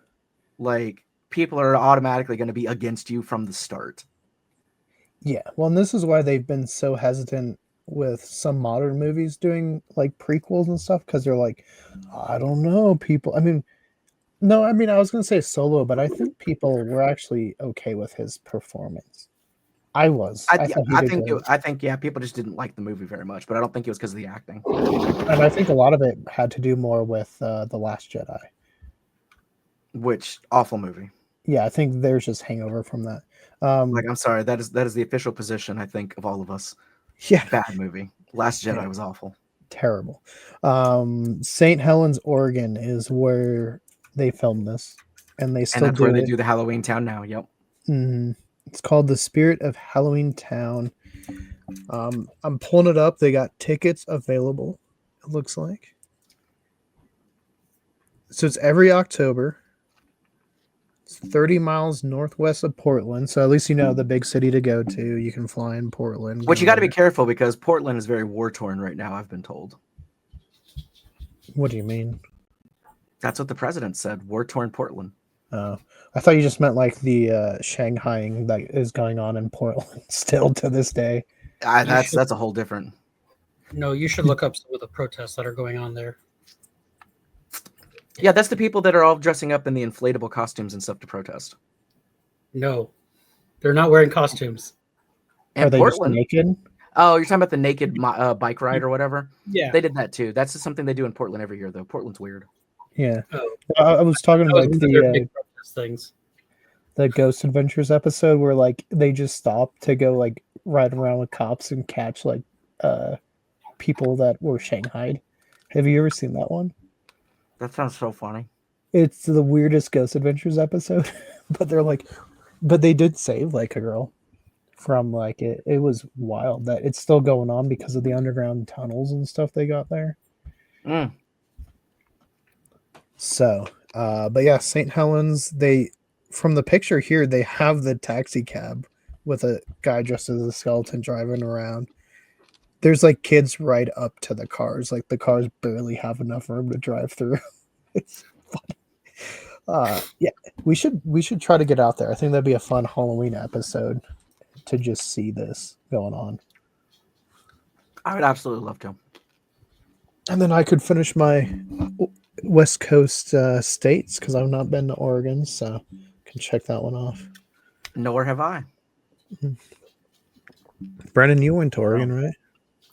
Speaker 2: Like, people are automatically going to be against you from the start.
Speaker 3: Yeah. Well, and this is why they've been so hesitant with some modern movies doing like prequels and stuff, because they're like, I don't know, people. I mean, I was going to say Solo, but I think people were actually okay with his performance. I was.
Speaker 2: I think people just didn't like the movie very much, but I don't think it was because of the acting.
Speaker 3: And I think a lot of it had to do more with The Last Jedi.
Speaker 2: Which awful movie.
Speaker 3: Yeah, I think there's just hangover from that.
Speaker 2: I'm sorry, that is the official position, I think, of all of us.
Speaker 3: Yeah.
Speaker 2: Bad movie. Last Jedi was awful.
Speaker 3: Terrible. St. Helens, Oregon is where they filmed this. and they
Speaker 2: And
Speaker 3: still
Speaker 2: that's where
Speaker 3: do
Speaker 2: they
Speaker 3: it.
Speaker 2: do the Halloween Town now. Yep.
Speaker 3: It's called the Spirit of Halloween Town. I'm pulling it up. They got tickets available. It looks like. So it's every October. It's 30 miles northwest of Portland. So at least you know the big city to go to. You can fly in Portland.
Speaker 2: Which
Speaker 3: go
Speaker 2: you got to be
Speaker 3: there.
Speaker 2: careful because Portland is very war torn right now. I've been told.
Speaker 3: What do you mean?
Speaker 2: That's what the president said. War torn Portland.
Speaker 3: I thought you just meant like the Shanghaiing that is going on in Portland still to this day.
Speaker 2: That's a whole different.
Speaker 4: No, you should look up some of the protests that are going on there.
Speaker 2: Yeah, that's the people that are all dressing up in the inflatable costumes and stuff to protest.
Speaker 4: No, they're not wearing costumes.
Speaker 2: And
Speaker 3: Are they
Speaker 2: Portland.
Speaker 3: just naked?
Speaker 2: Oh, you're talking about the naked bike ride or whatever?
Speaker 4: Yeah.
Speaker 2: They did that too. That's just something they do in Portland every year, though. Portland's weird.
Speaker 3: Yeah.
Speaker 4: Oh.
Speaker 3: I was talking
Speaker 4: Those
Speaker 3: like
Speaker 4: are their big protest things.
Speaker 3: the Ghost Adventures episode where like they just stop to go like ride around with cops and catch like people that were shanghaied. Have you ever seen that one?
Speaker 2: That sounds so funny.
Speaker 3: It's the weirdest Ghost Adventures episode, but they did save like a girl from like it. It was wild that it's still going on because of the underground tunnels and stuff they got there.
Speaker 2: Mm.
Speaker 3: So, but yeah, St. Helens, from the picture here, they have the taxi cab with a guy dressed as a skeleton driving around. There's like kids right up to the cars. Like the cars barely have enough room to drive through. It's funny. Yeah, we should try to get out there. I think that'd be a fun Halloween episode to just see this going on.
Speaker 2: I would absolutely love to.
Speaker 3: And then I could finish my West Coast states because I've not been to Oregon, so can check that one off.
Speaker 2: Nor have I.
Speaker 3: Brenden, you went to Oregon, right?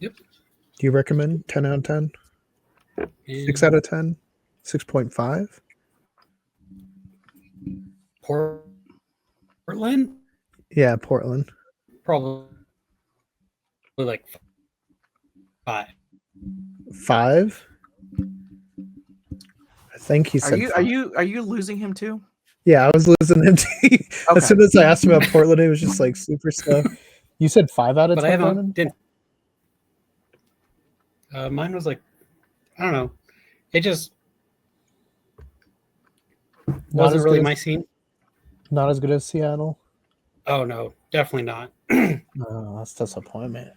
Speaker 4: Yep.
Speaker 3: Do you recommend 10 out of 10? 6 out of 10? 6.5?
Speaker 4: Portland?
Speaker 3: Yeah, Portland.
Speaker 4: Probably like 5.
Speaker 3: 5? I think he said.
Speaker 2: Are you losing him too?
Speaker 3: Yeah, I was listening to you.
Speaker 2: Okay.
Speaker 3: As soon as I asked him about Portland, it was just like super slow. You said 5 out of 10.
Speaker 4: But I haven't.
Speaker 3: Brenden?
Speaker 4: Didn't. Mine was like, I don't know. It just wasn't
Speaker 3: as
Speaker 4: really
Speaker 3: good
Speaker 4: my
Speaker 3: as-
Speaker 4: scene.
Speaker 3: Not as good as Seattle.
Speaker 4: Oh no, definitely not.
Speaker 3: Oh, that's disappointment.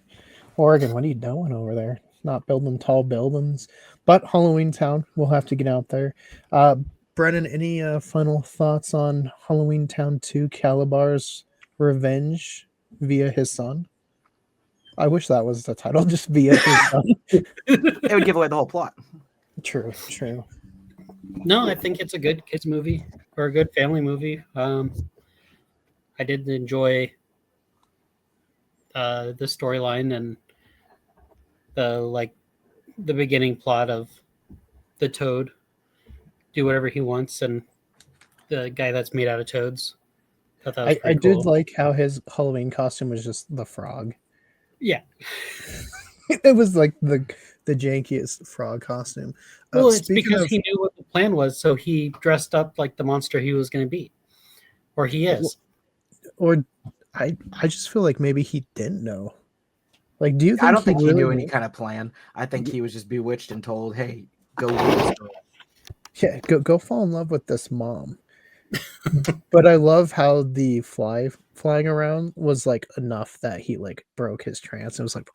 Speaker 3: Oregon, what are you doing over there? Not building tall buildings. But Halloween Town, we'll have to get out there. Brennan, any final thoughts on Halloween Town 2 Calabar's Revenge via his son? I wish that was the title, just via his son.
Speaker 2: It would give away the whole plot.
Speaker 3: True.
Speaker 4: No, I think it's a good kids movie or a good family movie. I did enjoy the storyline and the beginning plot of the toad do whatever he wants and the guy that's made out of toads. Thought that was
Speaker 3: I
Speaker 4: pretty
Speaker 3: did
Speaker 4: cool.
Speaker 3: like how his Halloween costume was just the frog.
Speaker 4: Yeah.
Speaker 3: It was like the jankiest frog costume.
Speaker 4: Well, it's
Speaker 3: speaking
Speaker 4: because
Speaker 3: of-
Speaker 4: he knew what the plan was, so he dressed up like the monster he was going to be, or he is.
Speaker 3: Or I just feel like maybe he didn't know. Like, do you think
Speaker 2: I don't think he
Speaker 3: really
Speaker 2: knew any kind of plan. I think he was just bewitched and told, "Hey, go do this girl."
Speaker 3: Yeah, go fall in love with this mom. But I love how the flying around was like enough that he like broke his trance. It was like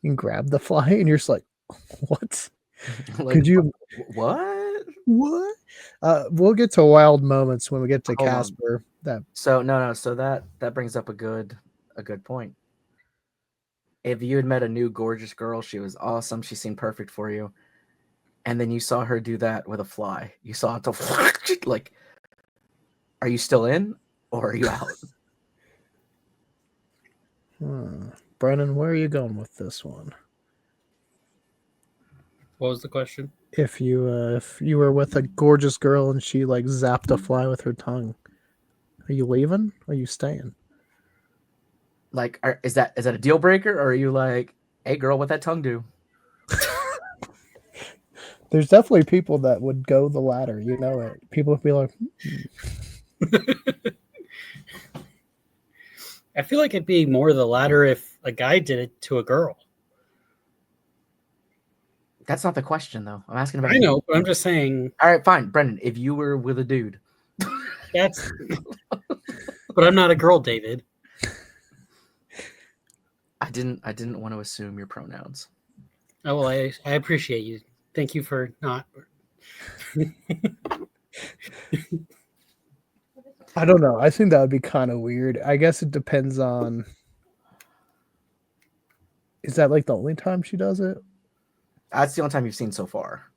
Speaker 3: and grabbed the fly, and you're just like, what?
Speaker 2: Like,
Speaker 3: Could you?
Speaker 2: what?
Speaker 3: What? We'll get to wild moments when we get to
Speaker 2: Hold on.
Speaker 3: Casper. That
Speaker 2: So no. So that brings up a good point. If you had met a new gorgeous girl, she was awesome. She seemed perfect for you, and then you saw her do that with a fly. You saw it to like. Are you still in, or are you out?
Speaker 3: Brennan, where are you going with this one?
Speaker 4: What was the question?
Speaker 3: If you were with a gorgeous girl and she like zapped a fly with her tongue, are you leaving? Or are you staying?
Speaker 2: Like, is that a deal breaker, or are you like, hey girl, what that tongue do?
Speaker 3: There's definitely people that would go the latter. You know it. People would be like,
Speaker 4: I feel like it'd be more the latter if a guy did it to a girl.
Speaker 2: That's not the question, though. I'm asking about
Speaker 4: I
Speaker 2: you.
Speaker 4: know, but I'm just saying
Speaker 2: All right, fine, Brendan. If you were with a dude,
Speaker 4: that's. But I'm not a girl, David.
Speaker 2: I didn't want to assume your pronouns.
Speaker 4: Oh well, I appreciate you. Thank you for not.
Speaker 3: I don't know. I think that would be kind of weird. I guess it depends on. Is that like the only time she does it?
Speaker 2: That's the only time you've seen so far.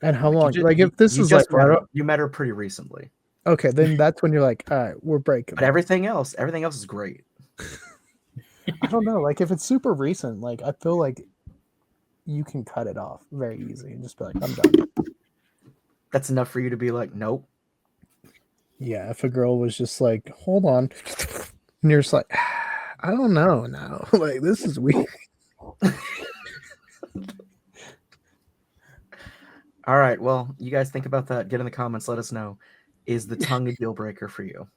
Speaker 3: And how
Speaker 2: Like,
Speaker 3: long?
Speaker 2: you
Speaker 3: Like if this
Speaker 2: you
Speaker 3: is
Speaker 2: just
Speaker 3: like
Speaker 2: met
Speaker 3: right.
Speaker 2: her. You met her pretty recently.
Speaker 3: Okay, then that's when you're like, all right, we're breaking.
Speaker 2: But everything else is great.
Speaker 3: I don't know. Like if it's super recent, like I feel like you can cut it off very easy and just be like, I'm done.
Speaker 2: That's enough for you to be like, nope.
Speaker 3: Yeah, if a girl was just like, hold on, and you're just like, I don't know now. Like this is weird.
Speaker 2: All right. Well, you guys think about that. Get in the comments. Let us know. Is the tongue a deal breaker for you?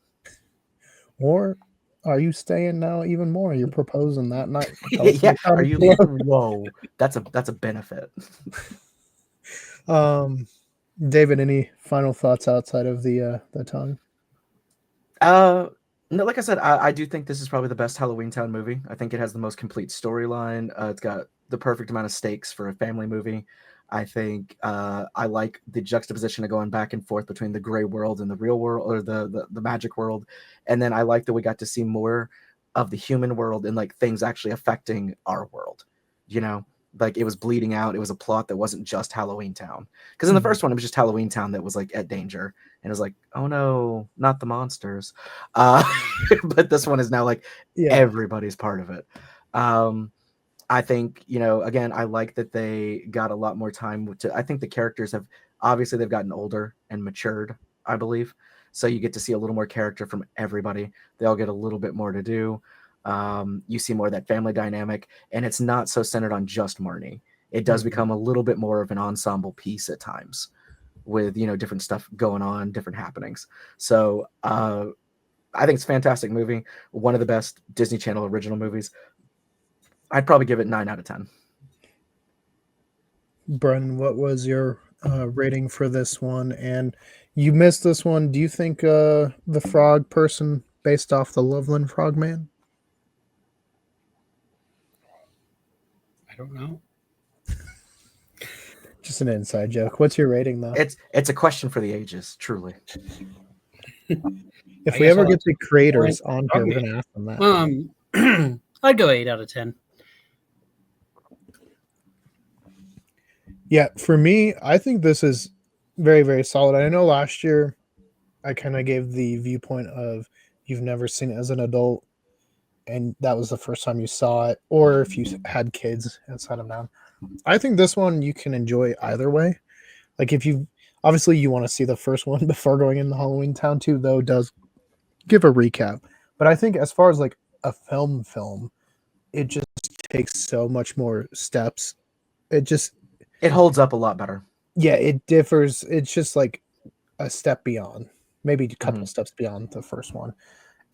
Speaker 3: Or are you staying now even more? You're proposing that night.
Speaker 2: Yeah. Are you? Whoa. That's a benefit.
Speaker 3: David, any final thoughts outside of the tongue?
Speaker 2: No, like I said, I do think this is probably the best HALLOWEENTOWN movie. I think it has the most complete storyline. It's got the perfect amount of stakes for a family movie. I think I like the juxtaposition of going back and forth between the gray world and the real world, or the magic world. And then I like that we got to see more of the human world and like things actually affecting our world. You know, like it was bleeding out. It was a plot that wasn't just HALLOWEENTOWN. Because in the first one, it was just HALLOWEENTOWN that was like at danger. And it was like, oh no, not the monsters. But this one is now like everybody's part of it. I think, you know, again, I like that they got a lot more time to, I think the characters have, obviously they've gotten older and matured, I believe. So you get to see a little more character from everybody. They all get a little bit more to do. You see more of that family dynamic, and it's not so centered on just Marnie. It does become a little bit more of an ensemble piece at times with, you know, different stuff going on, different happenings. So I think it's a fantastic movie. One of the best Disney Channel original movies. I'd probably give it 9 out of 10.
Speaker 3: Brendan, what was your rating for this one? And you missed this one. Do you think the frog person based off the Loveland Frogman?
Speaker 4: I don't know.
Speaker 3: Just an inside joke. What's your rating though?
Speaker 2: It's a question for the ages, truly.
Speaker 3: If we ever get the creators on here, we're gonna ask them that.
Speaker 4: I'd go 8 out of 10.
Speaker 3: Yeah, for me, I think this is very, very solid. I know last year I kind of gave the viewpoint of you've never seen it as an adult, and that was the first time you saw it, or if you had kids inside of now. I think this one you can enjoy either way. Like if you obviously you want to see the first one before going into HALLOWEENTOWN 2, though, does give a recap. But I think as far as like a film, it just takes so much more steps.
Speaker 2: It holds up a lot better.
Speaker 3: Yeah, it differs. It's just like a step beyond, maybe a couple steps beyond the first one.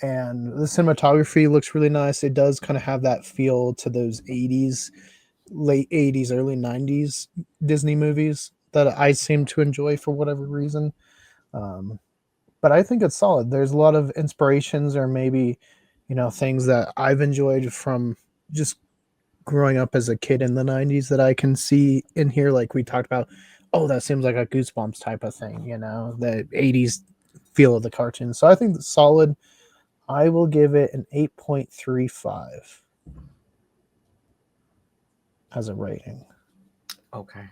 Speaker 3: And the cinematography looks really nice. It does kind of have that feel to those 80s, late 80s, early 90s Disney movies that I seem to enjoy for whatever reason. But I think it's solid. There's a lot of inspirations, or maybe, you know, things that I've enjoyed from just growing up as a kid in the 90s that I can see in here. Like we talked about, oh, that seems like a Goosebumps type of thing, you know, the 80s feel of the cartoon. So I think it's solid. I will give it an 8.35 as a rating.
Speaker 2: Okay.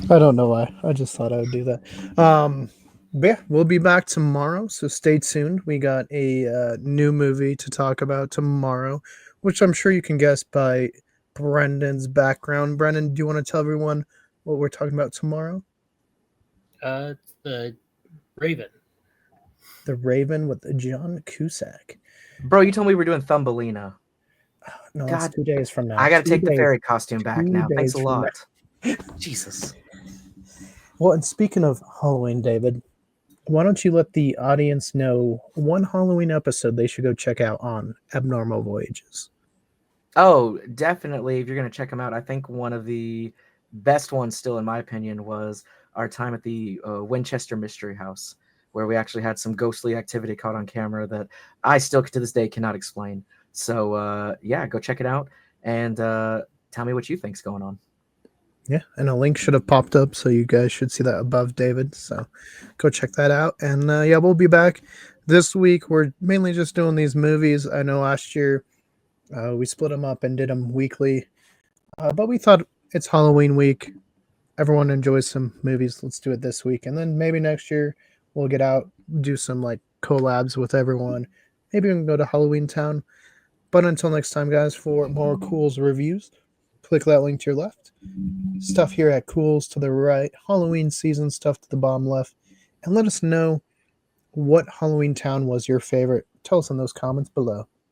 Speaker 3: I don't know why. I just thought I would do that. But yeah, we'll be back tomorrow, so stay tuned. We got a new movie to talk about tomorrow, which I'm sure you can guess by Brendan's background. Brendan, do you want to tell everyone what we're talking about tomorrow?
Speaker 4: The Raven.
Speaker 3: The Raven with John Cusack.
Speaker 2: Bro, you told me we were doing Thumbelina.
Speaker 3: No, it's 2 days from now.
Speaker 2: I got to take the fairy costume back now. Thanks a lot. Jesus.
Speaker 3: Well, and speaking of Halloween, David, why don't you let the audience know one Halloween episode they should go check out on Abnormal Voyages?
Speaker 2: Oh, definitely. If you're going to check them out, I think one of the best ones, still in my opinion, was our time at the Winchester Mystery House, where we actually had some ghostly activity caught on camera that I still to this day cannot explain. So yeah, go check it out and tell me what you think's going on.
Speaker 3: Yeah, and a link should have popped up, so you guys should see that above David. So go check that out. And yeah, we'll be back this week. We're mainly just doing these movies. I know last year we split them up and did them weekly, but we thought it's Halloween week. Everyone enjoys some movies. Let's do it this week, and then maybe next year we'll get out, do some like collabs with everyone. Maybe we can go to Halloween Town. But until next time, guys, for more Culz reviews, click that link to your left. Stuff here at Culz to the right. Halloween season stuff to the bottom left. And let us know what Halloween Town was your favorite. Tell us in those comments below.